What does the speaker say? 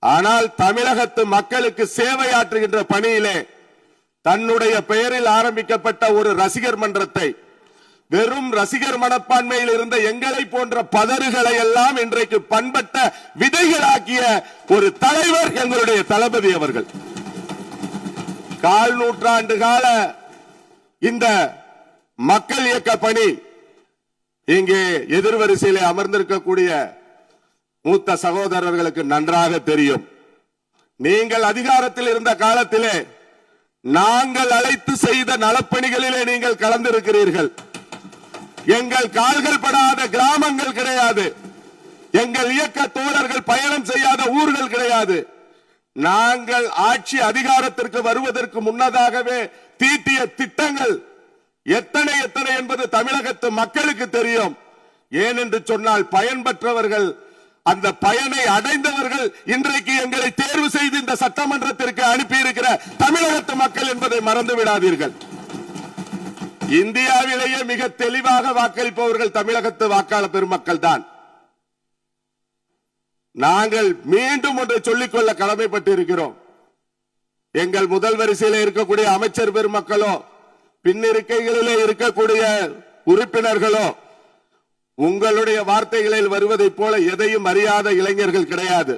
ஆனால் தமிழகத்து மக்களுக்கு சேவையாற்றுகின்ற பணியிலே தன்னுடைய பெயரில் ஆரம்பிக்கப்பட்ட ஒரு ரசிகர் மன்றத்தை வெறும் ரசிகர் மனப்பான்மையில் இருந்த எங்களை போன்ற பதறுகளை எல்லாம் இன்றைக்கு பண்பட்ட விதைகளாக்கிய ஒரு தலைவர் எங்களுடைய தளபதி அவர்கள். கால் நூற்றாண்டு கால இந்த மக்கள் இயக்க பணி இங்கே எதிர்வரிசையிலே அமர்ந்திருக்கக்கூடிய மூத்த சகோதரர்களுக்கு நன்றாக தெரியும். நீங்கள் அதிகாரத்தில் இருந்த காலத்திலே நாங்கள் அழைத்து செய்த நலப்பணிகளிலே நீங்கள் கலந்திருக்கிறீர்கள். எங்கள் கால்கள் படாத கிராமங்கள் கிடையாது. எங்கள் இயக்க தோழர்கள் பயணம் செய்யாத ஊர்கள் கிடையாது. நாங்கள் ஆட்சி அதிகாரத்திற்கு வருவதற்கு முன்னதாகவே தீட்டிய திட்டங்கள் எத்தனை எத்தனை என்பது தமிழகத்து மக்களுக்கு தெரியும். ஏனென்று சொன்னால் பயன்பெற்றவர்கள், அந்த பயனை அடைந்தவர்கள் இன்றைக்கு எங்களை தேர்வு செய்து இந்த சட்டமன்றத்திற்கு அனுப்பியிருக்கிற தமிழகத்து மக்கள் என்பதை மறந்து விடாதீர்கள். இந்தியாவிலேயே மிக தெளிவாக வாக்களிப்பவர்கள் தமிழகத்து வாக்காளர் பெருமக்கள் தான். நாங்கள் மீண்டும் ஒன்றை சொல்லிக்கொள்ள கடமைப்பட்டிருக்கிறோம். எங்கள் முதல் வரிசையில் இருக்கக்கூடிய அமைச்சர் பெருமக்களோ பின்னிருக்கைகளிலே இருக்கக்கூடிய உறுப்பினர்களோ உங்களுடைய வார்த்தைகளில் வருவதைப் போல எதையும் அறியாத இளைஞர்கள் கிடையாது.